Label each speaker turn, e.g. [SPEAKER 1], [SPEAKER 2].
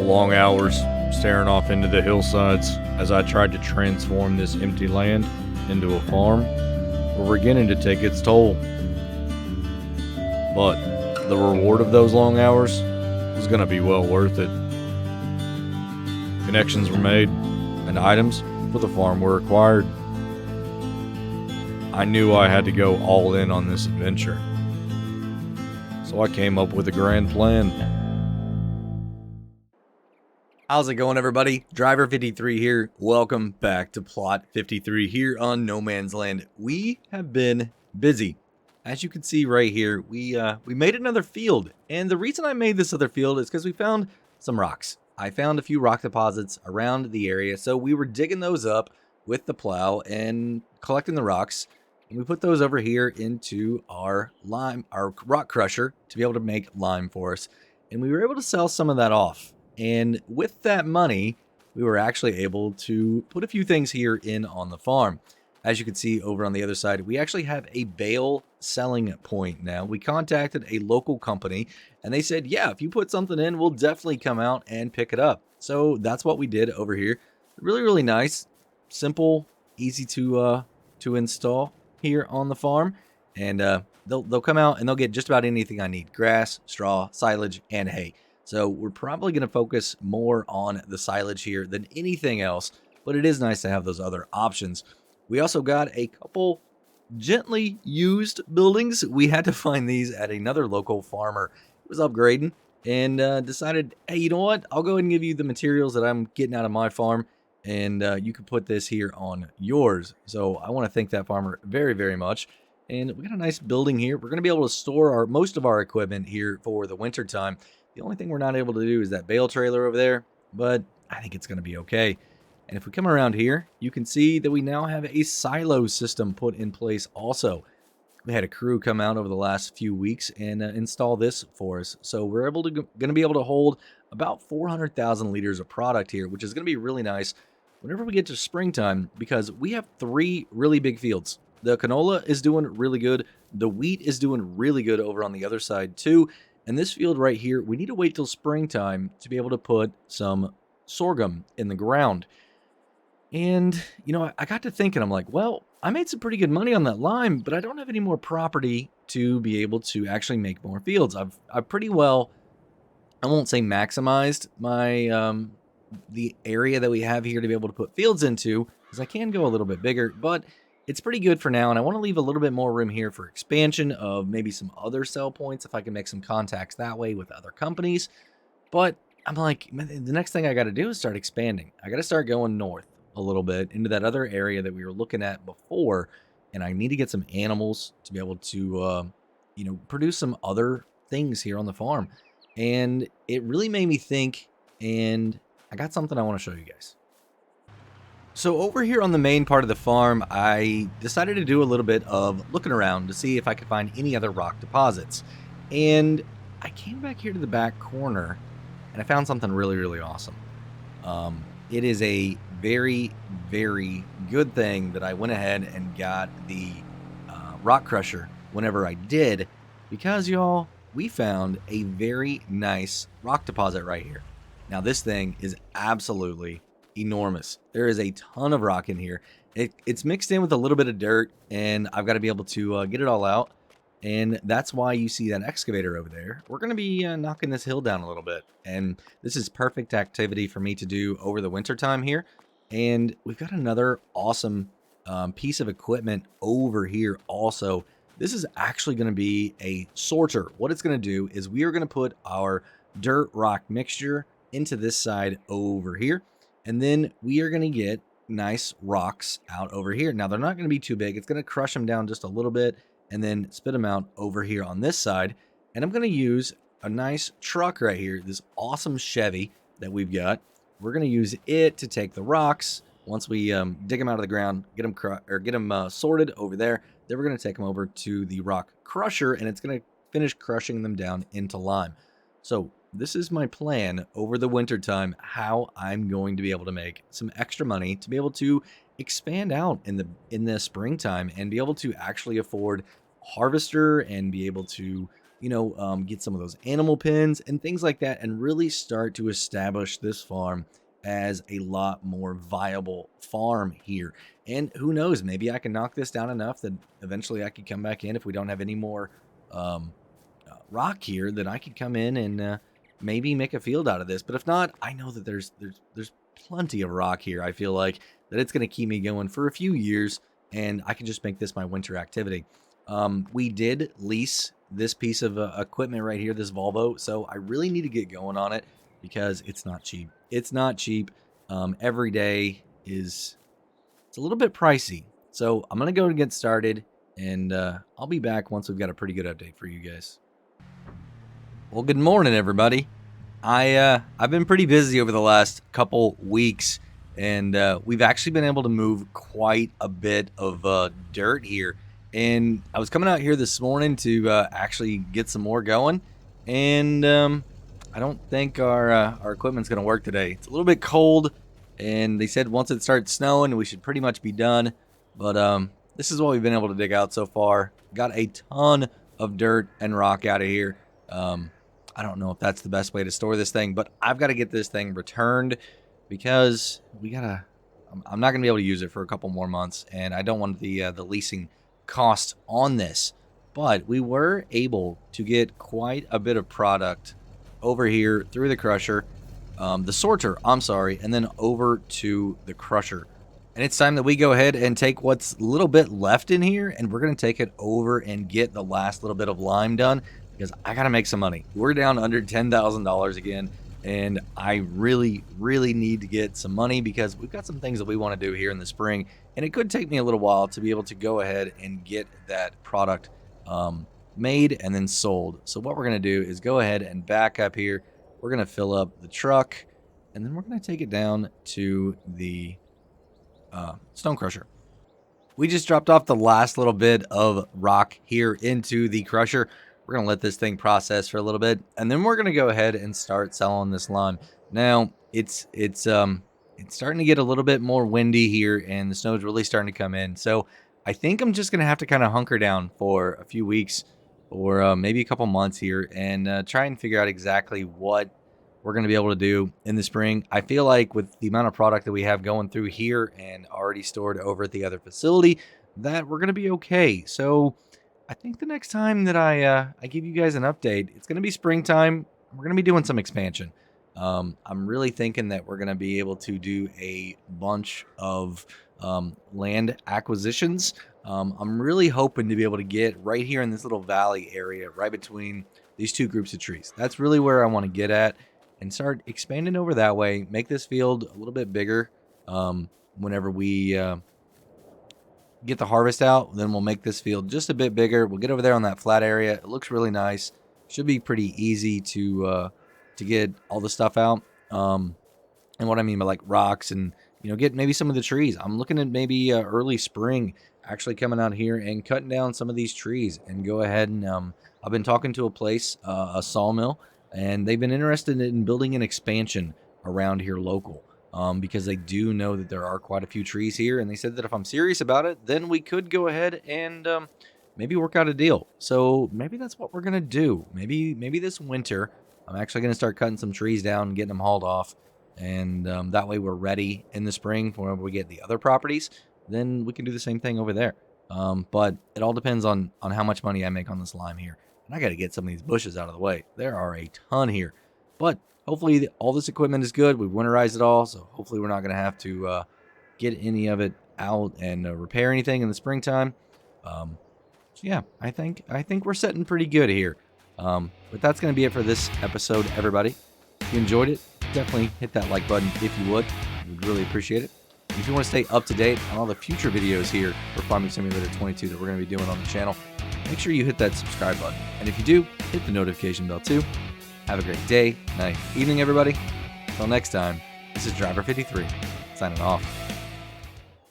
[SPEAKER 1] long hours staring off into the hillsides as I tried to transform this empty land into a farm were beginning to take its toll. But the reward of those long hours was going to be well worth it. Connections were made, and items for the farm were acquired. I knew I had to go all in on this adventure, so I came up with a grand plan.
[SPEAKER 2] How's it going, everybody? Driver 53 here. Welcome back to Plot 53 here on No Man's Land. We have been busy. As you can see right here, we made another field, and the reason I made this other field is because we found some rocks. I found a few rock deposits around the area, so we were digging those up with the plow and collecting the rocks, and we put those over here into our rock crusher to be able to make lime for us, and we were able to sell some of that off. And with that money, we were actually able to put a few things here in on the farm. As you can see over on the other side, we actually have a bale selling point now. We contacted a local company and they said, yeah, if you put something in, we'll definitely come out and pick it up. So that's what we did over here. Really, really nice, simple, easy to install here on the farm. And they'll come out and they'll get just about anything I need: grass, straw, silage, and hay. So we're probably going to focus more on the silage here than anything else, but it is nice to have those other options. We also got a couple gently used buildings. We had to find these at another local farmer who was upgrading and decided, hey, you know what? I'll go ahead and give you the materials that I'm getting out of my farm, and you can put this here on yours. So I want to thank that farmer very, very much. And we got a nice building here. We're going to be able to store most of our equipment here for the winter time. The only thing we're not able to do is that bale trailer over there, but I think it's going to be okay. And if we come around here, you can see that we now have a silo system put in place also. We had a crew come out over the last few weeks and install this for us. So we're going to be able to hold about 400,000 liters of product here, which is going to be really nice whenever we get to springtime, because we have 3 really big fields. The canola is doing really good. The wheat is doing really good over on the other side too. And this field right here, we need to wait till springtime to be able to put some sorghum in the ground. And, you know, I got to thinking, I'm like, well, I made some pretty good money on that lime, but I don't have any more property to be able to actually make more fields. I've pretty well, I won't say maximized my, the area that we have here to be able to put fields into, because I can go a little bit bigger, but it's pretty good for now, and I want to leave a little bit more room here for expansion of maybe some other sell points if I can make some contacts that way with other companies. But I'm like, the next thing I got to do is start expanding. I got to start going north a little bit into that other area that we were looking at before, and I need to get some animals to be able to, produce some other things here on the farm. And it really made me think, and I got something I want to show you guys. So over here on the main part of the farm, I decided to do a little bit of looking around to see if I could find any other rock deposits. And I came back here to the back corner and I found something really, really awesome. It is a very, very good thing that I went ahead and got the rock crusher whenever I did, because y'all, we found a very nice rock deposit right here. Now this thing is absolutely enormous. There is a ton of rock in here. It's mixed in with a little bit of dirt, and I've got to be able to get it all out. And that's why you see that excavator over there. We're going to be knocking this hill down a little bit, and this is perfect activity for me to do over the winter time here. And we've got another awesome piece of equipment over here also. This is actually going to be a sorter. What it's going to do is we are going to put our dirt rock mixture into this side over here. And then we are going to get nice rocks out over here. Now, they're not going to be too big. It's going to crush them down just a little bit and then spit them out over here on this side. And I'm going to use a nice truck right here, this awesome Chevy that we've got. We're going to use it to take the rocks. Once we dig them out of the ground, get them sorted over there, then we're going to take them over to the rock crusher, and it's going to finish crushing them down into lime. So this is my plan over the winter time, how I'm going to be able to make some extra money to be able to expand out in the springtime and be able to actually afford a harvester and be able to, get some of those animal pens and things like that, and really start to establish this farm as a lot more viable farm here. And who knows, maybe I can knock this down enough that eventually I could come back in if we don't have any more rock here, then I could come in and maybe make a field out of this. But if not, I know that there's plenty of rock here. I feel like that it's going to keep me going for a few years, and I can just make this my winter activity. We did lease this piece of equipment right here, this Volvo, so I really need to get going on it because it's not cheap. It's not cheap. Every day it's a little bit pricey. So I'm going to go and get started, and I'll be back once we've got a pretty good update for you guys. Well, good morning, everybody. I've been pretty busy over the last couple weeks, and we've actually been able to move quite a bit of dirt here. And I was coming out here this morning to actually get some more going, and I don't think our equipment's going to work today. It's a little bit cold, and they said once it starts snowing, we should pretty much be done. But this is what we've been able to dig out so far. Got a ton of dirt and rock out of here. I don't know if that's the best way to store this thing, but I've got to get this thing returned because I'm not going to be able to use it for a couple more months, and I don't want the leasing cost on this. But we were able to get quite a bit of product over here through the crusher, the sorter, and then over to the crusher. And it's time that we go ahead and take what's a little bit left in here, and we're going to take it over and get the last little bit of lime done because I got to make some money. We're down under $10,000 again, and I really, really need to get some money because we've got some things that we want to do here in the spring, and it could take me a little while to be able to go ahead and get that product made and then sold. So what we're going to do is go ahead and back up here. We're going to fill up the truck, and then we're going to take it down to the stone crusher. We just dropped off the last little bit of rock here into the crusher. We're going to let this thing process for a little bit, and then we're going to go ahead and start selling this lime. Now, it's starting to get a little bit more windy here, and the snow's really starting to come in. So I think I'm just going to have to kind of hunker down for a few weeks or maybe a couple months here and try and figure out exactly what we're going to be able to do in the spring. I feel like with the amount of product that we have going through here and already stored over at the other facility, that we're going to be okay. So I think the next time that I give you guys an update, it's going to be springtime. We're going to be doing some expansion. I'm really thinking that we're going to be able to do a bunch of land acquisitions. I'm really hoping to be able to get right here in this little valley area, right between these two groups of trees. That's really where I want to get at and start expanding over that way, make this field a little bit bigger. Whenever we get the harvest out, then we'll make this field just a bit bigger. We'll get over there on that flat area. It looks really nice. Should be pretty easy to get all the stuff out. And what I mean by like rocks and, get maybe some of the trees. I'm looking at maybe early spring actually coming out here and cutting down some of these trees and go ahead and I've been talking to a place, a sawmill, and they've been interested in building an expansion around here local. Because they do know that there are quite a few trees here, and they said that if I'm serious about it, then we could go ahead and maybe work out a deal. So maybe that's what we're gonna do. Maybe this winter, I'm actually gonna start cutting some trees down and getting them hauled off, and that way we're ready in the spring for whenever we get the other properties. Then we can do the same thing over there. But it all depends on how much money I make on this lime here, and I got to get some of these bushes out of the way. There are a ton here, but hopefully all this equipment is good. We've winterized it all, so hopefully we're not going to have to get any of it out and repair anything in the springtime. So yeah, I think we're sitting pretty good here. But that's going to be it for this episode, everybody. If you enjoyed it, definitely hit that like button if you would. We'd really appreciate it. And if you want to stay up to date on all the future videos here for Farming Simulator 22 that we're going to be doing on the channel, make sure you hit that subscribe button. And if you do, hit the notification bell too. Have a great day, night, evening, everybody. Until next time, this is Driver 53, signing off.